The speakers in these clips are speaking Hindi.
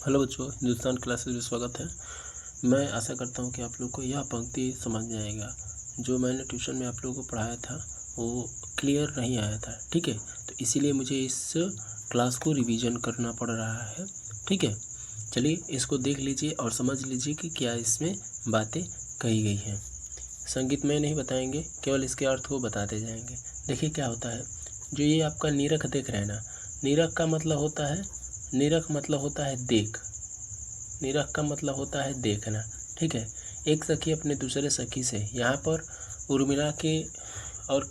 हेलो बच्चों, हिंदुस्तान क्लासेस में स्वागत है। मैं आशा करता हूँ कि आप लोग को यह पंक्ति समझ में आएगा। जो मैंने ट्यूशन में आप लोगों को पढ़ाया था वो क्लियर नहीं आया था, ठीक है। तो इसीलिए मुझे इस क्लास को रिवीजन करना पड़ रहा है, ठीक है। चलिए इसको देख लीजिए और समझ लीजिए कि क्या इसमें बातें कही गई हैं। संगीत में नहीं बताएंगे, केवल इसके अर्थ को बताते जाएंगे। देखिए क्या होता है, जो ये आपका निरख देख रहे हैं ना, निरख का मतलब होता है, निरख मतलब होता है देख, निरख का मतलब होता है देखना, ठीक है। एक सखी अपने दूसरे सखी से, यहाँ पर उर्मिला के और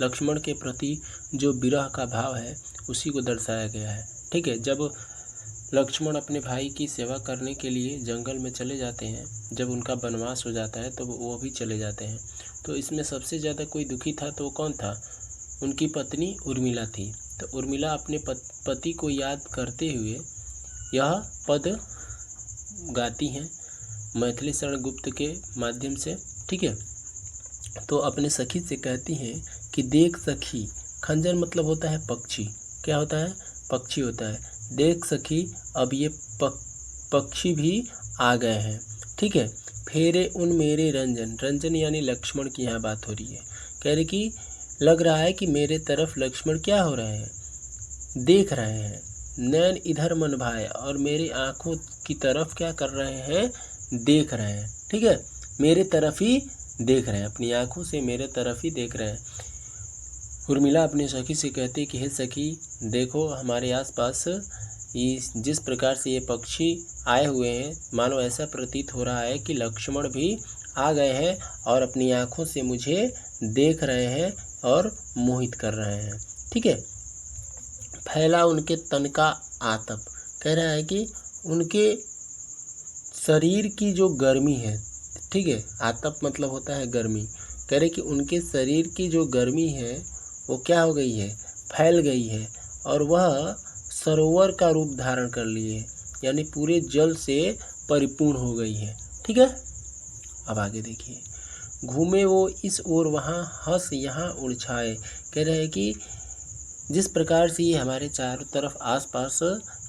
लक्ष्मण के प्रति जो विरह का भाव है उसी को दर्शाया गया है, ठीक है। जब लक्ष्मण अपने भाई की सेवा करने के लिए जंगल में चले जाते हैं, जब उनका वनवास हो जाता है तो वो भी चले जाते हैं। तो इसमें सबसे ज़्यादा कोई दुखी था तो वो कौन था? उनकी पत्नी उर्मिला थी। तो उर्मिला अपने पति को याद करते हुए यह पद गाती हैं मैथिली शरण गुप्त के माध्यम से, ठीक है। तो अपने सखी से कहती हैं कि देख सखी, खंजर मतलब होता है पक्षी, क्या होता है? पक्षी होता है। देख सखी, अब ये पक्षी भी आ गए हैं, ठीक है। फेरे उन मेरे रंजन, रंजन यानी लक्ष्मण की यहाँ बात हो रही है। कह रही कि लग रहा है कि मेरे तरफ लक्ष्मण क्या हो रहे हैं, देख रहे हैं। नैन इधर मन भाए, और मेरी आंखों की तरफ क्या कर रहे हैं, देख रहे हैं, ठीक है। मेरे तरफ ही देख रहे हैं, अपनी आंखों से मेरे तरफ ही देख रहे हैं। उर्मिला अपनी सखी से कहती कि हे सखी, देखो हमारे आसपास जिस प्रकार से ये पक्षी आए हुए हैं, मानो ऐसा प्रतीत हो रहा है कि लक्ष्मण भी आ गए हैं और अपनी आंखों से मुझे देख रहे हैं और मोहित कर रहे हैं, ठीक है। फैला उनके तन का आतप, कह रहा है कि उनके शरीर की जो गर्मी है, ठीक है, आतप मतलब होता है गर्मी। कह रहे कि उनके शरीर की जो गर्मी है वो क्या हो गई है, फैल गई है, और वह सरोवर का रूप धारण कर लिए है, यानी पूरे जल से परिपूर्ण हो गई है, ठीक है। अब आगे देखिए, घूमे वो इस ओर वहाँ, हंस यहाँ उड़छाए। कह रहे हैं कि जिस प्रकार से ये हमारे चारों तरफ आसपास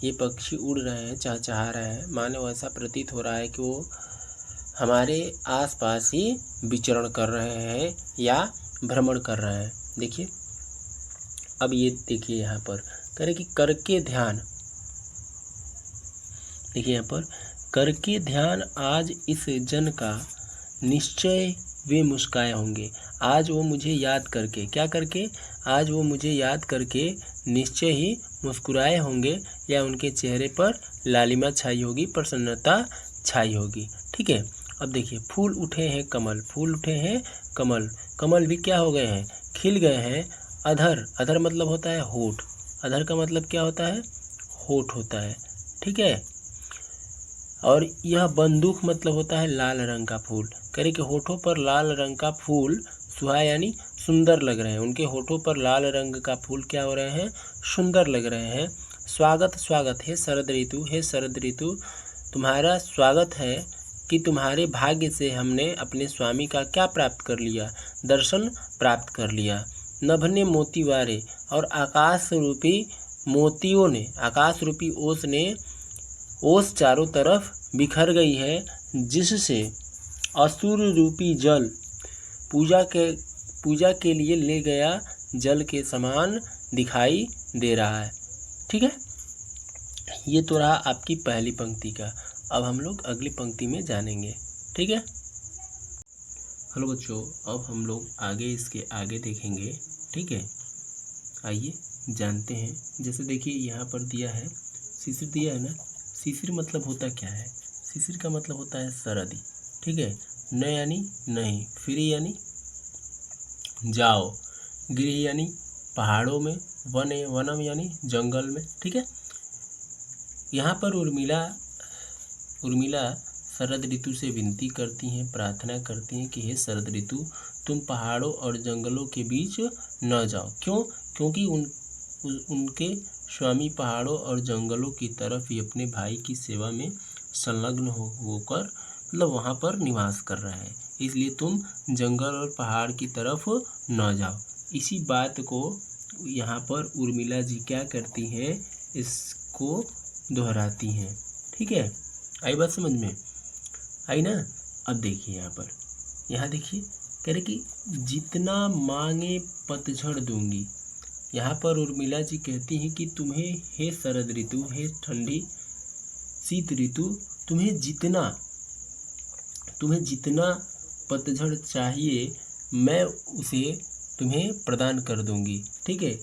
ये पक्षी उड़ रहे हैं, चहचहा रहे हैं, मानो ऐसा प्रतीत हो रहा है कि वो हमारे आसपास ही विचरण कर रहे हैं या भ्रमण कर रहे हैं। देखिए अब ये देखिए यहाँ पर करें कि करके ध्यान, देखिए यहाँ पर करके ध्यान आज इस जन का, निश्चय वे मुस्काए होंगे। आज वो मुझे याद करके, क्या करके, आज वो मुझे याद करके निश्चय ही मुस्कुराए होंगे, या उनके चेहरे पर लालिमा छाई होगी, प्रसन्नता छाई होगी, ठीक है। अब देखिए, फूल उठे हैं कमल, फूल उठे हैं कमल, कमल भी क्या हो गए हैं, खिल गए हैं। अधर, अधर मतलब होता है होठ, अधर का मतलब क्या होता है, होठ होता है, ठीक है। और यह बंदूक मतलब होता है लाल रंग का फूल। कह रहे कि होठों पर लाल रंग का फूल सुहा, यानी सुंदर लग रहे हैं। उनके होठों पर लाल रंग का फूल क्या हो रहे हैं, सुंदर लग रहे हैं। स्वागत स्वागत, हे शरद ऋतु, हे शरद ऋतु, तुम्हारा स्वागत है कि तुम्हारे भाग्य से हमने अपने स्वामी का क्या प्राप्त कर लिया, दर्शन प्राप्त कर लिया। नभ ने मोती वारे, और आकाश रूपी मोतियों ने, आकाश रूपी ओस ने, ओस चारों तरफ बिखर गई है, जिससे असुर रूपी जल पूजा के लिए ले गया जल के समान दिखाई दे रहा है, ठीक है। ये तो रहा आपकी पहली पंक्ति का। अब हम लोग अगली पंक्ति में जानेंगे, ठीक है। हेलो बच्चों, अब हम लोग आगे इसके आगे देखेंगे, ठीक है। आइए जानते हैं। जैसे देखिए यहाँ पर दिया है, शिशिर दिया है ना। शिशिर मतलब होता क्या है, शिशिर का मतलब होता है सरदी, ठीक है। न यानी नहीं, फिर यानी जाओ, गृह यानी पहाड़ों में, वन वनम यानी जंगल में, ठीक है। यहाँ पर उर्मिला शरद ऋतु से विनती करती हैं, प्रार्थना करती हैं कि हे शरद ऋतु, तुम पहाड़ों और जंगलों के बीच न जाओ। क्यों? क्योंकि उनके स्वामी पहाड़ों और जंगलों की तरफ ही अपने भाई की सेवा में संलग्न होकर, मतलब वहाँ पर निवास कर रहे हैं, इसलिए तुम जंगल और पहाड़ की तरफ न जाओ। इसी बात को यहाँ पर उर्मिला जी क्या करती हैं, इसको दोहराती हैं। ठीक है, आई बात समझ में? आई ना? अब देखिए यहाँ देखिए कह रहे कि जितना मांगे पतझड़ दूंगी। यहाँ पर उर्मिला जी कहती हैं कि तुम्हें हे शरद ऋतु, हे ठंडी शीत ऋतु, तुम्हें जितना पतझड़ चाहिए मैं उसे तुम्हें प्रदान कर दूंगी। ठीक है,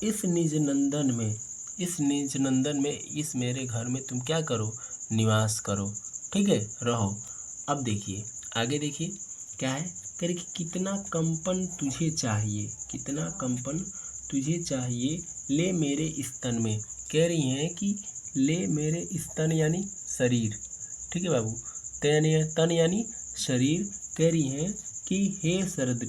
इस निज नंदन में इस मेरे घर में तुम क्या करो, निवास करो। ठीक है, रहो। अब देखिए आगे देखिए क्या है, कह रहे कि कितना कंपन तुझे चाहिए ले मेरे स्तन में। कह रही हैं कि ले मेरे स्तन यानी शरीर। ठीक है बाबू, तन यानी शरीर। कह रही हैं कि हे शरद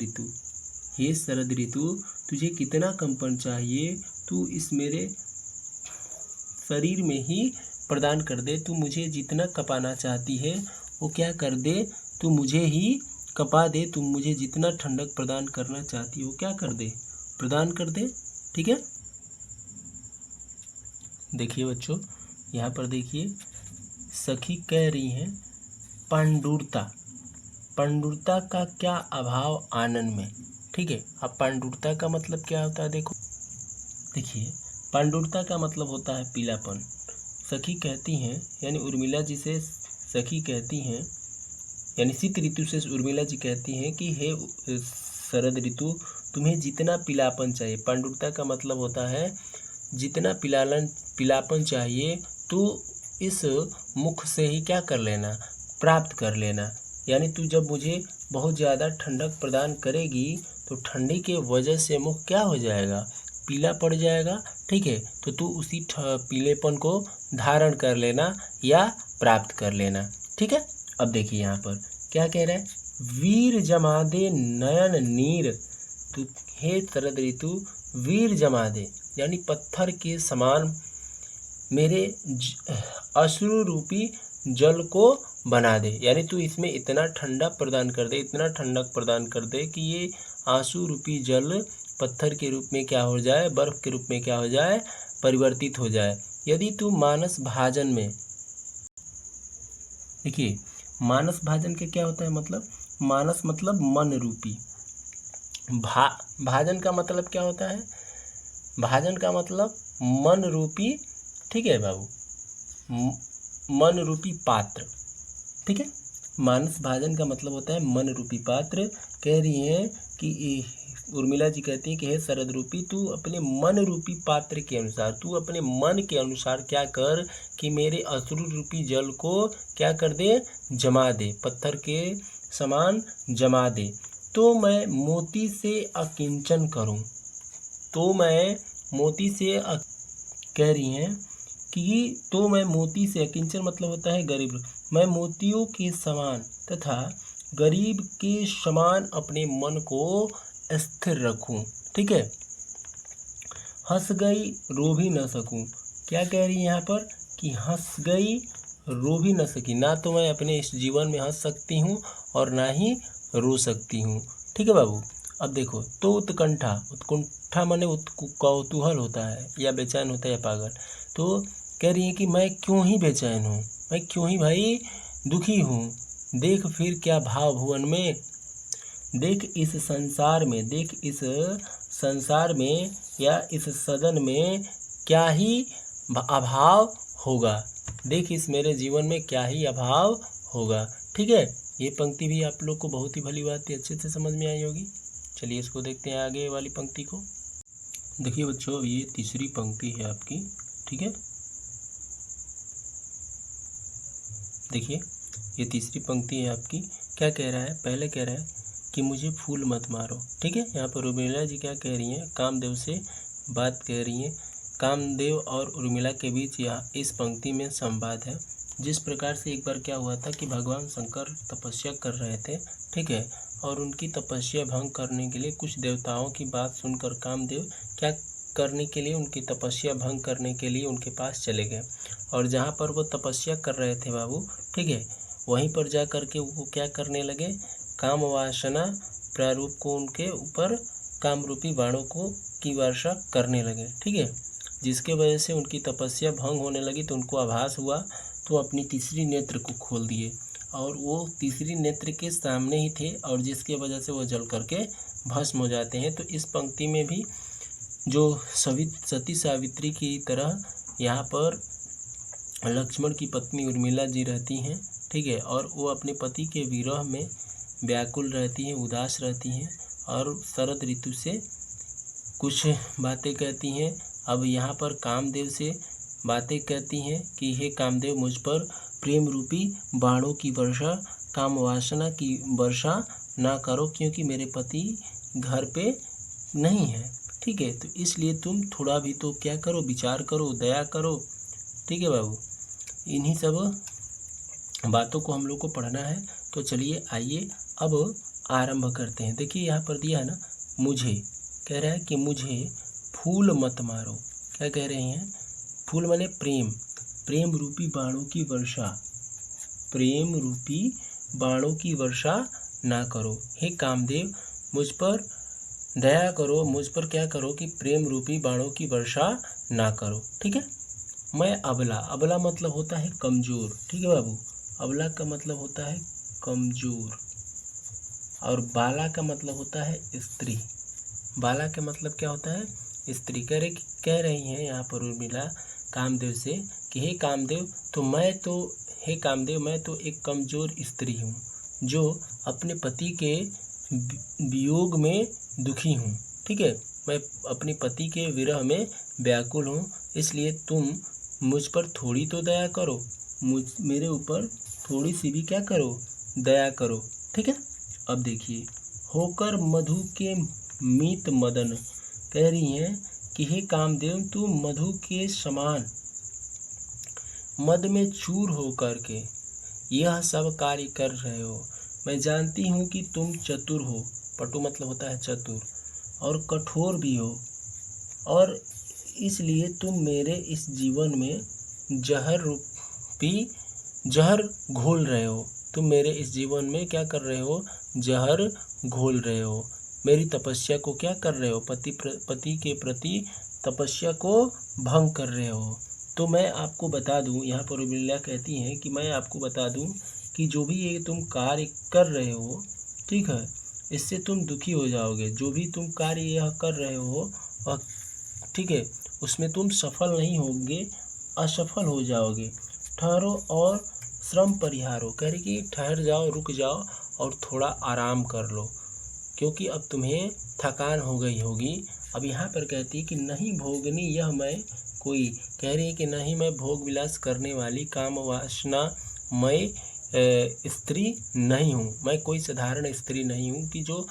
ऋतु तुझे कितना कंपन चाहिए, तू इस मेरे शरीर में ही प्रदान कर दे। तू मुझे जितना कपाना चाहती है वो क्या कर दे, तू मुझे ही कपा दे। तू मुझे जितना ठंडक प्रदान करना चाहती हो क्या कर दे, प्रदान कर दे। ठीक है, देखिए बच्चों यहाँ पर देखिए सखी कह रही हैं पांडुरता का क्या अभाव आनन में। ठीक है, अब पांडुरता का मतलब क्या होता है देखिए पांडुरता का मतलब होता है पीलापन। सखी कहती हैं यानी उर्मिला जी से सखी कहती हैं, यानी शीत ऋतु से उर्मिला जी कहती हैं कि हे शरद ऋतु तुम्हें जितना पीलापन चाहिए। पांडुरता का मतलब होता है जितना पीलापन चाहिए तू इस मुख से ही क्या कर लेना, प्राप्त कर लेना। यानी तू जब मुझे बहुत ज़्यादा ठंडक प्रदान करेगी तो ठंडी के वजह से मुख क्या हो जाएगा, पीला पड़ जाएगा। ठीक है, तो तू उसी पीलेपन को धारण कर लेना या प्राप्त कर लेना। ठीक है, अब देखिए यहाँ पर क्या कह रहा है, वीर जमा दे नयन नीर। तू हे शरद ऋतु वीर जमा दे यानी पत्थर के समान मेरे अश्रु रूपी जल को बना दे। यानी तू इसमें इतना ठंडा प्रदान कर दे, इतना ठंडक प्रदान कर दे कि ये आंसू रूपी जल पत्थर के रूप में क्या हो जाए, बर्फ के रूप में क्या हो जाए, परिवर्तित हो जाए। यदि तू मानस भाजन में, देखिए मानस भाजन के क्या होता है मतलब, मानस मतलब मन रूपी, भाजन का मतलब क्या होता है, भाजन का मतलब मन रूपी। ठीक है बाबू, मन रूपी पात्र। ठीक है, मानस भाजन का मतलब होता है मन रूपी पात्र। कह रही हैं कि उर्मिला जी कहती हैं कि हे शरद रूपी तू अपने मन रूपी पात्र के अनुसार, तू अपने मन के अनुसार क्या कर कि मेरे अश्रु रूपी जल को क्या कर दे, जमा दे, पत्थर के समान जमा दे। तो मैं मोती से अकिंचन करूं, तो मैं मोती से कह रही हैं कि तो मैं मोती से, अकिंचन मतलब होता है गरीब, मैं मोतियों के समान तथा गरीब के समान अपने मन को स्थिर रखूं। ठीक है, हंस गई रो भी न सकूं। क्या कह रही है यहाँ पर कि हंस गई रो भी न सकी, ना तो मैं अपने इस जीवन में हंस सकती हूँ और ना ही रो सकती हूँ। ठीक है बाबू, अब देखो तो उत्कंठा माने कौतूहल होता है या बेचैन होता है या पागल। तो कह रही है कि मैं क्यों ही बेचैन हूँ, मैं क्यों ही भाई दुखी हूँ। देख फिर क्या भाव भुवन में, देख इस संसार में या इस सदन में क्या ही अभाव होगा, देख इस मेरे जीवन में क्या ही अभाव होगा। ठीक है, ये पंक्ति भी आप लोग को बहुत ही भली बात है, अच्छे से समझ में आई होगी। चलिए इसको देखते हैं आगे वाली पंक्ति को। देखिए बच्चों ये तीसरी पंक्ति है आपकी। ठीक है, देखिए ये तीसरी पंक्ति है आपकी। क्या कह रहा है, पहले कह रहा है कि मुझे फूल मत मारो। ठीक है, यहाँ पर उर्मिला जी क्या कह रही हैं, कामदेव से बात कह रही हैं। कामदेव और उर्मिला के बीच यह इस पंक्ति में संवाद है। जिस प्रकार से एक बार क्या हुआ था कि भगवान शंकर तपस्या कर रहे थे। ठीक है, और उनकी तपस्या भंग करने के लिए कुछ देवताओं की बात सुनकर कामदेव क्या करने के लिए, उनकी तपस्या भंग करने के लिए उनके पास चले गए। और जहाँ पर वो तपस्या कर रहे थे बाबू, ठीक है, वहीं पर जा कर के वो क्या करने लगे, काम वासना प्रारूप को उनके ऊपर काम रूपी बाणों को की वर्षा करने लगे। ठीक है, जिसके वजह से उनकी तपस्या भंग होने लगी। तो उनको आभास हुआ, तो अपनी तीसरी नेत्र को खोल दिए और वो तीसरी नेत्र के सामने ही थे और जिसके वजह से वो जल करके भस्म हो जाते हैं। तो इस पंक्ति में भी जो सती सावित्री की तरह यहाँ पर लक्ष्मण की पत्नी उर्मिला जी रहती हैं, ठीक है, और वो अपने पति के विरह में व्याकुल रहती हैं, उदास रहती हैं और शरद ऋतु से कुछ बातें कहती हैं। अब यहाँ पर कामदेव से बातें कहती हैं कि हे कामदेव, मुझ पर प्रेम रूपी बाणों की वर्षा, काम वासना की वर्षा ना करो, क्योंकि मेरे पति घर पे नहीं है, ठीक है। तो इसलिए तुम थोड़ा भी तो क्या करो, विचार करो, दया करो, ठीक है बाबू। इन्हीं सब बातों को हम लोग को पढ़ना है। तो चलिए आइए अब आरंभ करते हैं। देखिए यहाँ पर दिया है ना, मुझे कह रहा है कि मुझे फूल मत मारो। क्या कह रहे हैं? फूल माने प्रेम, प्रेम रूपी बाणों की वर्षा, प्रेम रूपी बाणों की वर्षा ना करो। हे कामदेव, मुझ पर दया करो, मुझ पर क्या करो कि प्रेम रूपी बाणों की वर्षा ना करो, ठीक है। मैं अबला, अबला मतलब होता है कमज़ोर, ठीक है बाबू। अबला का मतलब होता है कमज़ोर और बाला का मतलब होता है स्त्री। बाला का मतलब क्या होता है? स्त्री। कह रही हैं यहाँ पर उर्मिला कामदेव से कि हे कामदेव, हे कामदेव, मैं तो एक कमज़ोर स्त्री हूँ जो अपने पति के वियोग में दुखी हूँ, ठीक है। मैं अपने पति के विरह में व्याकुल हूँ, इसलिए तुम मुझ पर थोड़ी तो दया करो, मेरे ऊपर थोड़ी सी भी क्या करो, दया करो, ठीक है। अब देखिए, होकर मधु के मीत मदन, कह रही हैं कि हे कामदेव, तुम मधु के समान मद में चूर होकर के यह सब कार्य कर रहे हो। मैं जानती हूँ कि तुम चतुर हो, पटु मतलब होता है चतुर, और कठोर भी हो, और इसलिए तुम मेरे इस जीवन में जहर घोल रहे हो। तुम मेरे इस जीवन में क्या कर रहे हो? जहर घोल रहे हो। मेरी तपस्या को क्या कर रहे हो? पति के प्रति तपस्या को भंग कर रहे हो। तो मैं आपको बता दूं, यहाँ पर उर्मिला कहती हैं कि मैं आपको बता दूं कि जो भी ये तुम कार्य कर रहे हो, ठीक है, इससे तुम दुखी हो जाओगे। जो भी तुम कार्य यह कर रहे हो वह, ठीक है, उसमें तुम सफल नहीं होगे, असफल हो जाओगे। ठहरो और श्रम परिहारो, कह रही कि ठहर जाओ, रुक जाओ और थोड़ा आराम कर लो, क्योंकि अब तुम्हें थकान हो गई होगी। अब यहाँ पर कहती है कि नहीं भोगनी यह मैं कोई, कह रही है कि नहीं मैं भोग विलास करने वाली काम वासना मैं स्त्री नहीं हूँ। मैं कोई साधारण स्त्री नहीं हूँ कि जो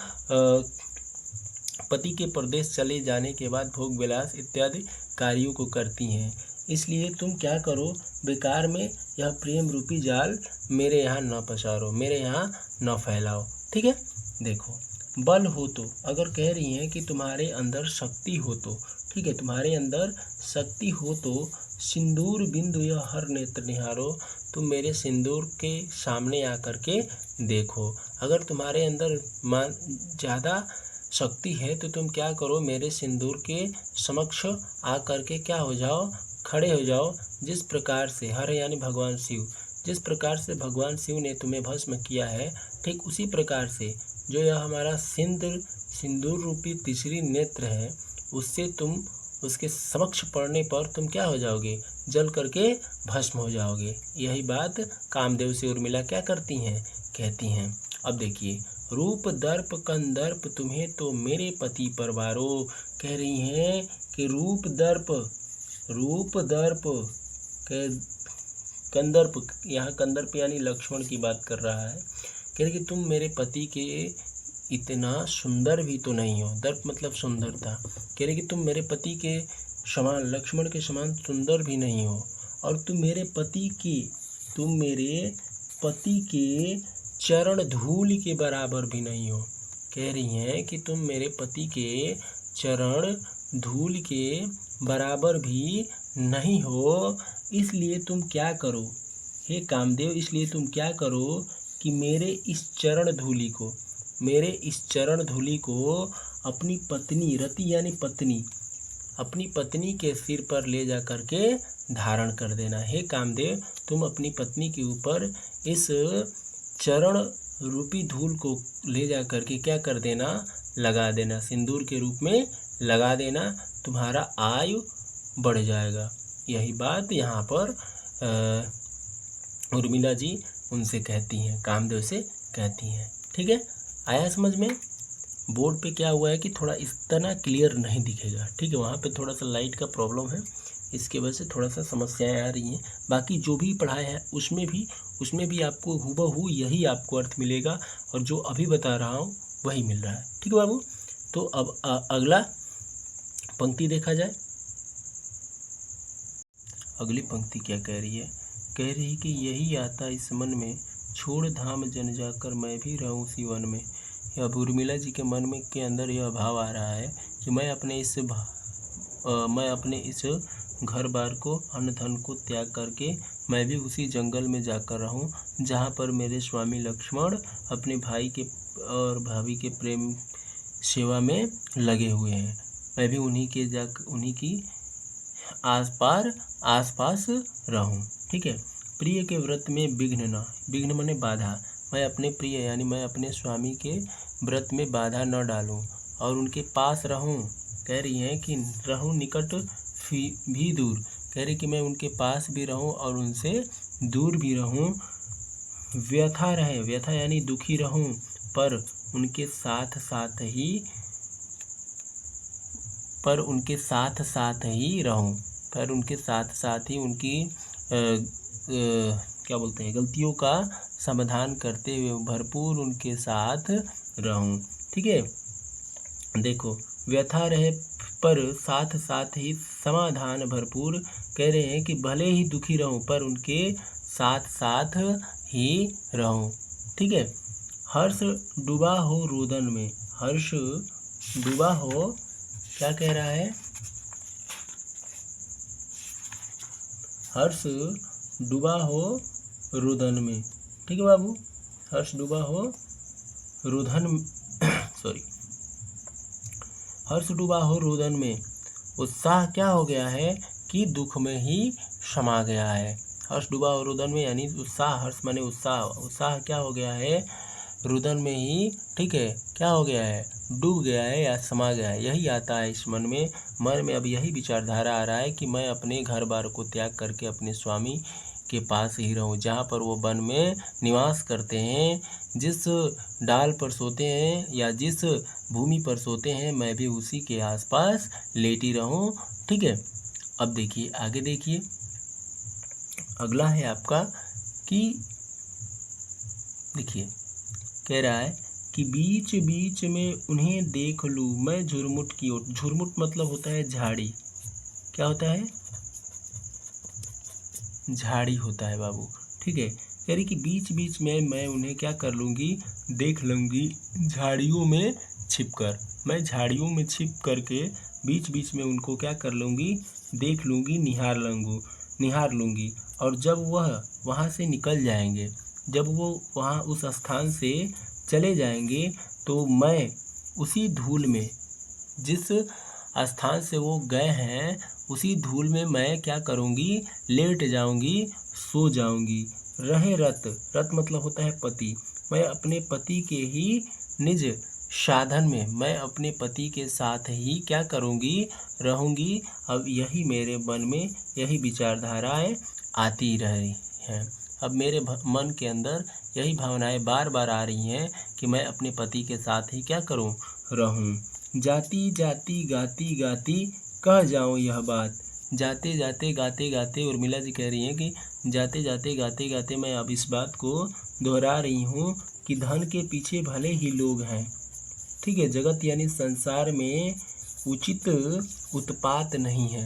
पति के परदेश चले जाने के बाद भोग विलास इत्यादि कार्यों को करती हैं। इसलिए तुम क्या करो, बेकार में यह प्रेम रूपी जाल मेरे यहाँ न पसारो, मेरे यहाँ न फैलाओ, ठीक है। देखो, बल हो तो, अगर कह रही हैं कि तुम्हारे अंदर शक्ति हो तो, ठीक है, तुम्हारे अंदर शक्ति हो तो सिंदूर बिंदु यह हर नेत्र निहारो, तुम मेरे सिंदूर के सामने आकर के देखो। अगर तुम्हारे अंदर ज़्यादा शक्ति है तो तुम क्या करो, मेरे सिंदूर के समक्ष आकर के क्या हो जाओ, खड़े हो जाओ। जिस प्रकार से हर यानी भगवान शिव, जिस प्रकार से भगवान शिव ने तुम्हें भस्म किया है, ठीक उसी प्रकार से जो यह हमारा सिंदूर रूपी तीसरी नेत्र है, उससे तुम उसके समक्ष पड़ने पर तुम क्या हो जाओगे, जल करके भस्म हो जाओगे। यही बात कामदेव से उर्मिला क्या करती हैं, कहती हैं। अब देखिए, रूप दर्प कंदर्प तुम्हें तो मेरे पति पर वारो, कह रही हैं कि रूप दर्प कंदर्प, यहाँ कंदर्प यानी लक्ष्मण की बात कर रहा है। कह रही कि तुम मेरे पति के इतना सुंदर भी तो नहीं हो, दर्प मतलब सुंदरता। कह रही कि तुम मेरे पति के समान, लक्ष्मण के समान सुंदर भी नहीं हो, और तुम मेरे पति के चरण धूल के बराबर भी नहीं हो। कह रही हैं कि तुम मेरे पति के चरण धूल के बराबर भी नहीं हो। इसलिए तुम क्या करो, हे कामदेव, इसलिए तुम क्या करो कि मेरे इस चरण धूलि को अपनी पत्नी, रति यानी पत्नी, अपनी पत्नी के सिर पर ले जा कर के धारण कर देना। हे कामदेव, तुम अपनी पत्नी के ऊपर इस चरण रूपी धूल को ले जा कर के क्या कर देना, लगा देना, सिंदूर के रूप में लगा देना, तुम्हारा आयु बढ़ जाएगा। यही बात यहाँ पर उर्मिला जी उनसे कहती हैं, कामदेव से कहती हैं। ठीक है, आया समझ में? बोर्ड पे क्या हुआ है कि थोड़ा इतना क्लियर नहीं दिखेगा। ठीक है, वहाँ पे थोड़ा सा लाइट का प्रॉब्लम है, इसके वजह से थोड़ा सा समस्याएं आ रही हैं। बाकी जो भी पढ़ाया है उसमें भी आपको हूबहू यही आपको अर्थ मिलेगा, और जो अभी बता रहा हूँ वही मिल रहा है। ठीक है बाबू, तो अब अगला पंक्ति देखा जाए। अगली पंक्ति क्या कह रही है? कह रही कि यही आता इस मन में, छोड़ धाम जन जाकर मैं भी रहूं उसी वन में। अब उर्मिला जी के मन में के अंदर यह भाव आ रहा है कि मैं अपने इस घर बार को, अन्न धन को त्याग करके मैं भी उसी जंगल में जाकर रहूं जहां पर मेरे स्वामी लक्ष्मण अपने भाई के और भाभी के प्रेम सेवा में लगे हुए हैं। मैं भी उन्हीं की आसपास रहूं। ठीक है, प्रिय के व्रत में विघ्न माने बाधा, मैं अपने प्रिय यानी मैं अपने स्वामी के व्रत में बाधा न डालूं और उनके पास रहूं। कह रही हैं कि रहूं निकट भी दूर, कह रही कि मैं उनके पास भी रहूं और उनसे दूर भी रहूं। व्यथा यानी दुखी रहूं, पर उनके साथ साथ ही रहूं, पर उनके साथ साथ ही उनकी क्या बोलते हैं, गलतियों का समाधान करते हुए भरपूर उनके साथ रहूं। ठीक है, देखो, व्यथा रहे पर साथ साथ ही समाधान भरपूर। कह रहे हैं कि भले ही दुखी रहूं पर उनके साथ साथ ही रहूं। ठीक है, हर्ष डूबा हो रुदन में, हर्ष डूबा हो, क्या कह रहा है? हर्ष डूबा हो रुदन में। ठीक है बाबू, हर्ष डूबा हो रुदन हर्ष डूबा हो रुदन में, उत्साह क्या हो गया है कि दुख में ही समा गया है। हर्ष डूबा हो रुदन में यानी उत्साह, हर्ष माने उत्साह क्या हो गया है, रुदन में ही, ठीक है, क्या हो गया है, डूब गया है या समा गया है। यही आता है इस मन में अब यही विचारधारा आ रहा है कि मैं अपने घर बार को त्याग करके अपने स्वामी के पास ही रहूं, जहाँ पर वो वन में निवास करते हैं, जिस डाल पर सोते हैं या जिस भूमि पर सोते हैं मैं भी उसी के आसपास लेटी रहूं। ठीक है, अब देखिए आगे, देखिए अगला है आपका कि देखिए कह रहा है कि बीच बीच में उन्हें देख लूं मैं झुरमुट की ओर। झुरमुट मतलब होता है झाड़ी, क्या होता है, झाड़ी होता है बाबू। ठीक है, कह रही कि बीच बीच में मैं उन्हें क्या कर लूँगी, देख लूँगी झाड़ियों में छिपकर। मैं झाड़ियों में छिप करके बीच बीच में उनको क्या कर लूँगी, देख लूँगी, निहार लूँगी। और जब वह वहाँ से निकल जाएंगे, जब वो वहाँ उस स्थान से चले जाएंगे, तो मैं उसी धूल में, जिस स्थान से वो गए हैं उसी धूल में मैं क्या करूँगी, लेट जाऊँगी, सो जाऊँगी। रहे रत मतलब होता है पति, मैं अपने पति के ही निज साधन में, मैं अपने पति के साथ ही क्या करूँगी, रहूँगी। अब यही मेरे मन में यही विचारधाराएं आती रही हैं। अब मेरे मन के अंदर यही भावनाएं बार बार आ रही हैं कि मैं अपने पति के साथ ही क्या करूं, रहूं। जाती जाती गाती गाती कह जाऊं यह बात। जाते जाते गाते गाते उर्मिला जी कह रही हैं कि जाते जाते गाते गाते मैं अब इस बात को दोहरा रही हूँ कि धन के पीछे भले ही लोग हैं, ठीक है, जगत यानी संसार में उचित उत्पात नहीं है,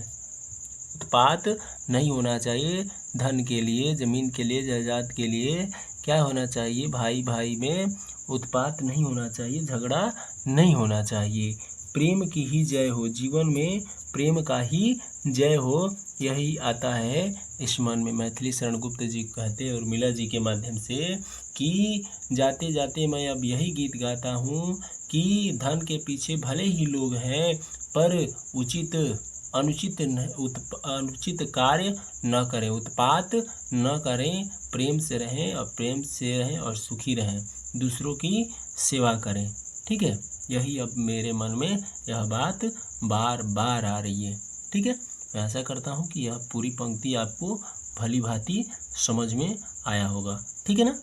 उत्पात नहीं होना चाहिए। धन के लिए, जमीन के लिए, जायदाद के लिए क्या होना चाहिए, भाई भाई में उत्पात नहीं होना चाहिए, झगड़ा नहीं होना चाहिए। प्रेम की ही जय हो, जीवन में प्रेम का ही जय हो, यही आता है इस मन में। मैथिली शरण गुप्त जी कहते हैं उर्मिला जी के माध्यम से कि जाते जाते मैं अब यही गीत गाता हूँ कि धन के पीछे भले ही लोग हैं पर उचित अनुचित कार्य न करें, उत्पात न करें, प्रेम से रहें और सुखी रहें, दूसरों की सेवा करें। ठीक है, यही अब मेरे मन में यह बात बार बार आ रही है। ठीक है, मैं आशा करता हूँ कि यह पूरी पंक्ति आपको भली भांति समझ में आया होगा। ठीक है ना।